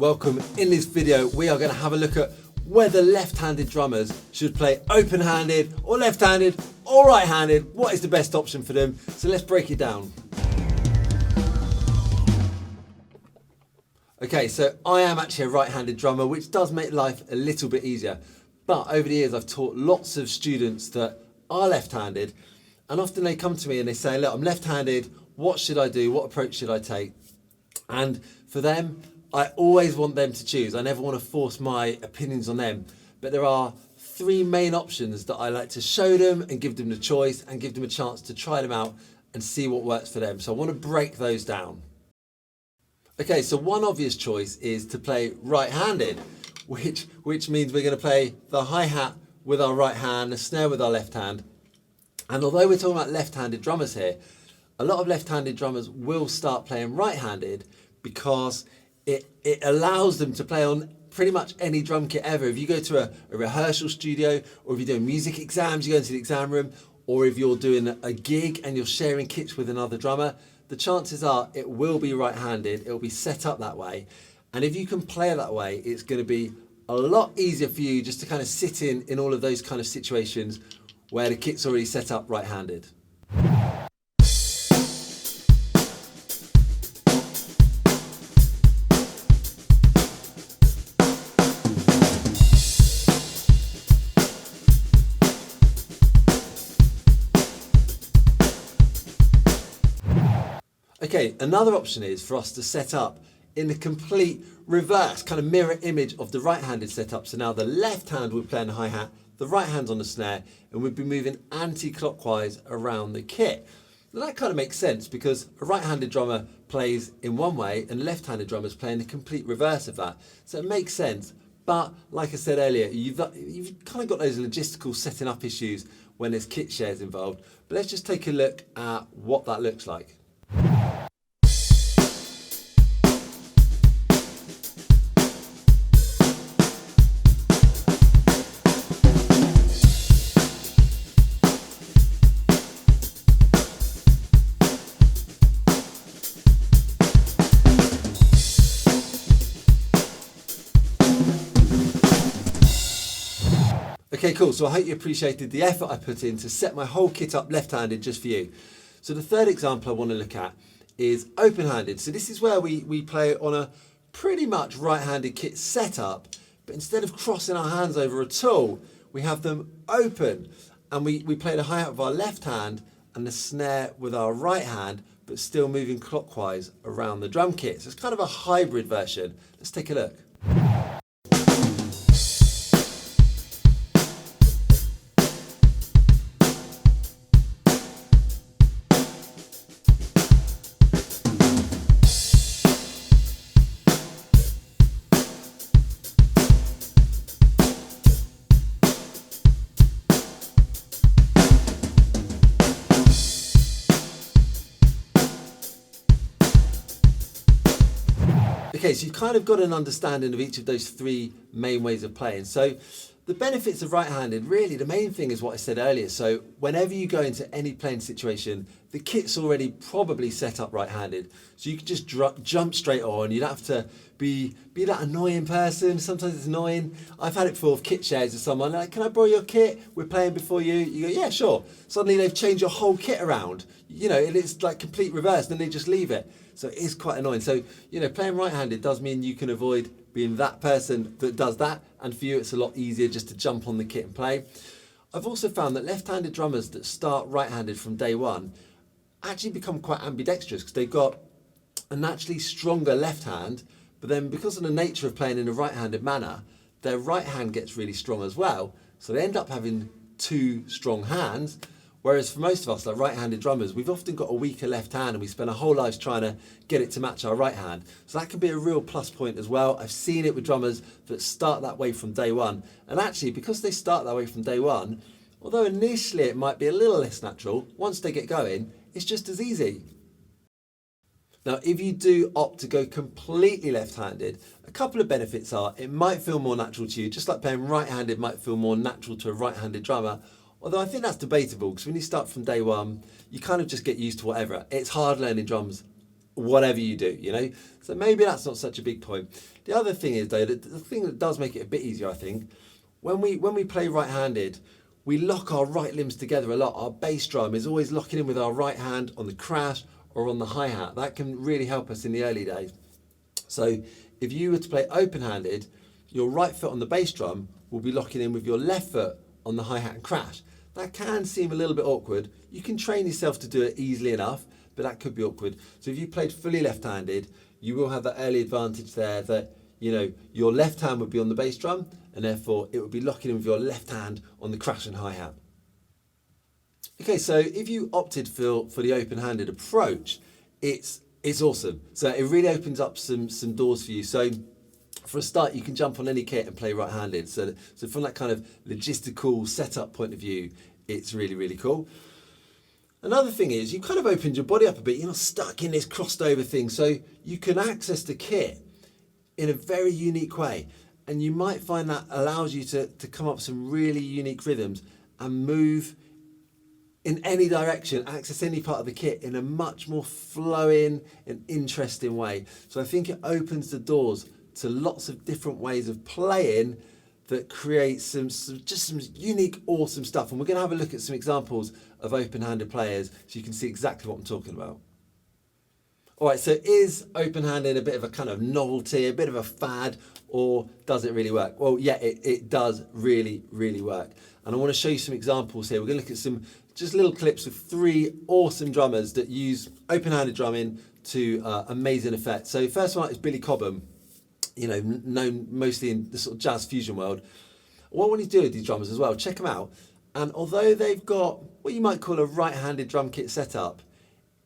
Welcome. In this video, we are going to have a look at whether left-handed drummers should play open-handed or left-handed or right-handed. What is the best option for them? So let's break it down. Okay, so I am actually a right-handed drummer, which does make life a little bit easier. But over the years, I've taught lots of students that are left-handed, and often they come to me and they say, look, I'm left-handed, what should I do? What approach should I take? And for them, I always want them to choose. I never want to force my opinions on them. But there are three main options that I like to show them and give them the choice and give them a chance to try them out and see what works for them. So I want to break those down. Okay, so one obvious choice is to play right-handed, which means we're going to play the hi-hat with our right hand, the snare with our left hand. And although we're talking about left-handed drummers here, a lot of left-handed drummers will start playing right-handed because it allows them to play on pretty much any drum kit ever. If you go to a rehearsal studio, or if you're doing music exams, you go into the exam room, or if you're doing a gig and you're sharing kits with another drummer, the chances are it will be right-handed, it will be set up that way. And if you can play that way, it's going to be a lot easier for you just to kind of sit in all of those kind of situations where the kit's already set up right-handed. Okay, another option is for us to set up in the complete reverse, kind of mirror image of the right-handed setup. So now the left hand will play on the hi-hat, the right hand's on the snare, and we'd be moving anti-clockwise around the kit. Now that kind of makes sense because a right-handed drummer plays in one way and left-handed drummers play in the complete reverse of that. So it makes sense. But like I said earlier, you've kind of got those logistical setting up issues when there's kit shares involved. But let's just take a look at what that looks like. Okay, cool. So I hope you appreciated the effort I put in to set my whole kit up left-handed just for you. So the third example I want to look at is open-handed. So this is where we play on a pretty much right-handed kit setup, but instead of crossing our hands over at all, we have them open. And we play the hi-hat with our left hand and the snare with our right hand, but still moving clockwise around the drum kit. So it's kind of a hybrid version. Let's take a look. Okay, so you've kind of got an understanding of each of those three main ways of playing. So the benefits of right-handed, really the main thing is what I said earlier. So whenever you go into any playing situation, the kit's already probably set up right-handed. So you can just jump straight on. You don't have to be that annoying person. Sometimes it's annoying. I've had it before with kit shares with someone, like, can I borrow your kit? We're playing before you. You go, yeah, sure. Suddenly they've changed your whole kit around. You know, it's like complete reverse, and they just leave it. So it is quite annoying. So, playing right-handed does mean you can avoid being that person that does that. And for you, it's a lot easier just to jump on the kit and play. I've also found that left-handed drummers that start right-handed from day one actually become quite ambidextrous because they've got a naturally stronger left hand, but then because of the nature of playing in a right-handed manner, their right hand gets really strong as well. So they end up having two strong hands. Whereas for most of us, like right-handed drummers, we've often got a weaker left hand and we spend our whole lives trying to get it to match our right hand. So that can be a real plus point as well. I've seen it with drummers that start that way from day one. And actually, because they start that way from day one, although initially it might be a little less natural, once they get going, it's just as easy. Now, if you do opt to go completely left-handed, a couple of benefits are it might feel more natural to you, just like playing right-handed might feel more natural to a right-handed drummer. Although I think that's debatable because when you start from day one, you kind of just get used to whatever. It's hard learning drums, whatever you do, you know? So maybe that's not such a big point. The other thing is, though, the thing that does make it a bit easier, I think, when we play right-handed, we lock our right limbs together a lot. Our bass drum is always locking in with our right hand on the crash or on the hi-hat. That can really help us in the early days. So if you were to play open-handed, your right foot on the bass drum will be locking in with your left foot on the hi-hat and crash. That can seem a little bit awkward. You can train yourself to do it easily enough, but that could be awkward. So if you played fully left-handed, you will have that early advantage there that, you know, your left hand would be on the bass drum, and therefore it would be locking in with your left hand on the crash and hi-hat. Okay, so if you opted for the open-handed approach, it's awesome. So it really opens up some doors for you. So for a start, you can jump on any kit and play right-handed. So from that kind of logistical setup point of view, it's really, really cool. Another thing is you kind of opened your body up a bit. You're not stuck in this crossed over thing. So you can access the kit in a very unique way. And you might find that allows you to come up with some really unique rhythms and move in any direction, access any part of the kit in a much more flowing and interesting way. So I think it opens the doors to lots of different ways of playing that create some unique, awesome stuff. And we're going to have a look at some examples of open-handed players so you can see exactly what I'm talking about. All right, so is open-handed a bit of a kind of novelty, a bit of a fad, or does it really work? Well, yeah, it does really, really work. And I want to show you some examples here. We're going to look at some just little clips of 3 awesome drummers that use open-handed drumming to amazing effect. So first one is Billy Cobham, you know, known mostly in the sort of jazz fusion world. What I want you to do with these drummers as well, check them out. And although they've got what you might call a right-handed drum kit setup,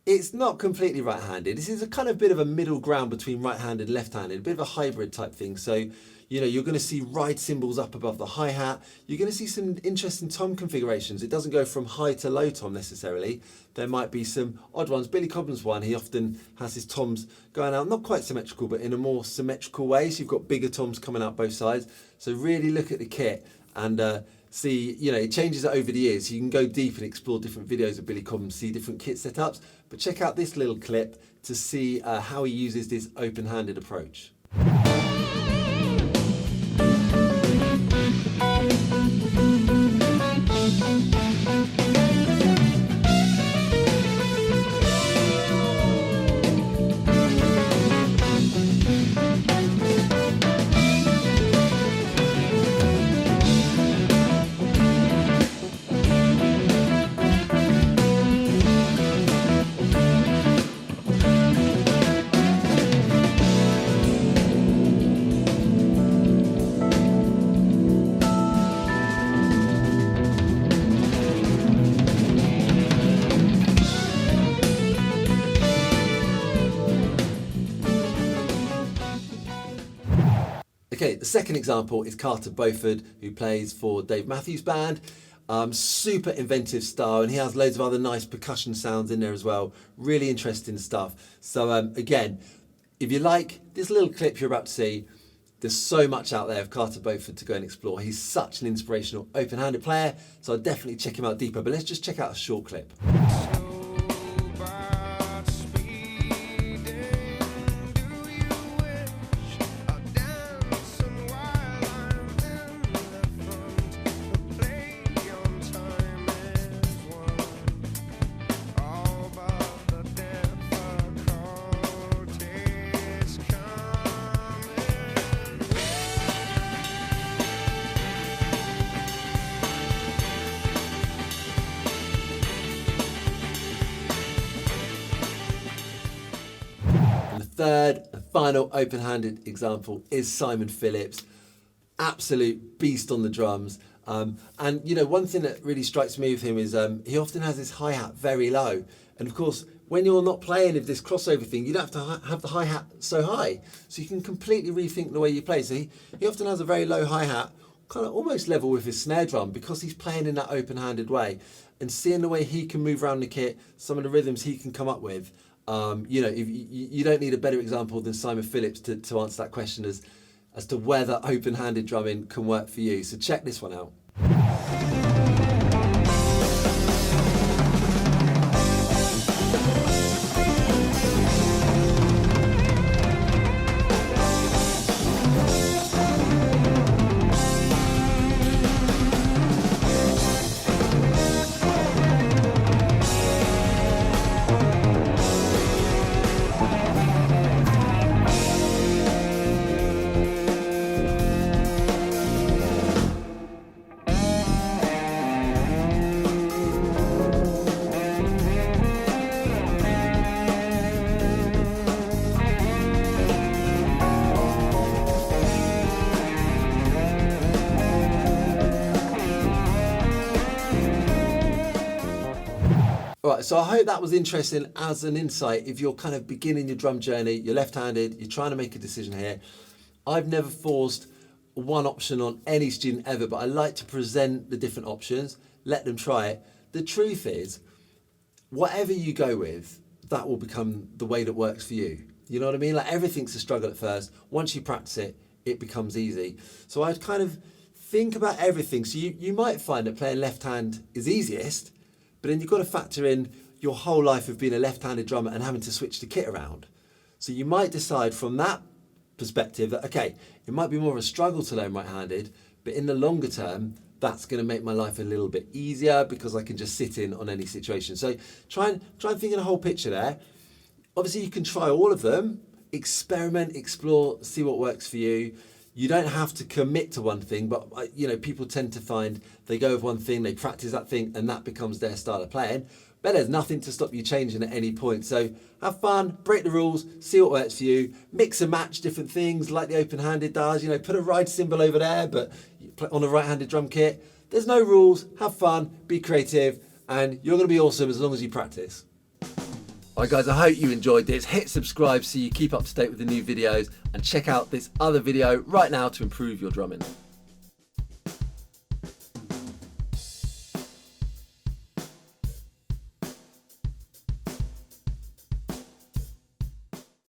it's not completely right-handed. This is a kind of bit of a middle ground between right-handed and left-handed, a bit of a hybrid type thing. So, you know, you're going to see ride cymbals up above the hi-hat. You're going to see some interesting tom configurations. It doesn't go from high to low tom necessarily. There might be some odd ones. Billy Cobham's one, he often has his toms going out, not quite symmetrical, but in a more symmetrical way. So you've got bigger toms coming out both sides. So really look at the kit and see, you know, it changes over the years. You can go deep and explore different videos of Billy Cobham, see different kit setups. But check out this little clip to see how he uses this open-handed approach. Okay, the second example is Carter Beauford, who plays for Dave Matthews Band. Super inventive style, and he has loads of other nice percussion sounds in there as well. Really interesting stuff. So again, if you like this little clip you're about to see, there's so much out there of Carter Beauford to go and explore. He's such an inspirational open-handed player, so I'd definitely check him out deeper. But let's just check out a short clip. Third and final open-handed example is Simon Phillips, absolute beast on the drums. And you know, one thing that really strikes me with him is he often has his hi-hat very low. And of course, when you're not playing with this crossover thing, you don't have to have the hi-hat so high. So you can completely rethink the way you play. So he often has a very low hi-hat, kind of almost level with his snare drum, because he's playing in that open-handed way. And seeing the way he can move around the kit, some of the rhythms he can come up with, you know, if you don't need a better example than Simon Phillips to answer that question as to whether open-handed drumming can work for you. So check this one out. All right, so I hope that was interesting as an insight. If you're kind of beginning your drum journey, you're left-handed, you're trying to make a decision here. I've never forced one option on any student ever, but I like to present the different options, let them try it. The truth is, whatever you go with, that will become the way that works for you. You know what I mean? Like everything's a struggle at first. Once you practice it, it becomes easy. So I'd kind of think about everything. So you might find that playing left hand is easiest, but then you've got to factor in your whole life of being a left-handed drummer and having to switch the kit around. So you might decide from that perspective that, okay, it might be more of a struggle to learn right-handed, but in the longer term, that's going to make my life a little bit easier because I can just sit in on any situation. So try and think of the whole picture there. Obviously, you can try all of them, experiment, explore, see what works for you. You don't have to commit to one thing, but people tend to find they go with one thing, they practice that thing, and that becomes their style of playing. But there's nothing to stop you changing at any point. So have fun, break the rules, see what works for you, mix and match different things like the open-handed does. Put a ride cymbal over there, but on a right-handed drum kit. There's no rules, have fun, be creative, and you're going to be awesome as long as you practice. All right, guys, I hope you enjoyed this. Hit subscribe so you keep up to date with the new videos, and check out this other video right now to improve your drumming.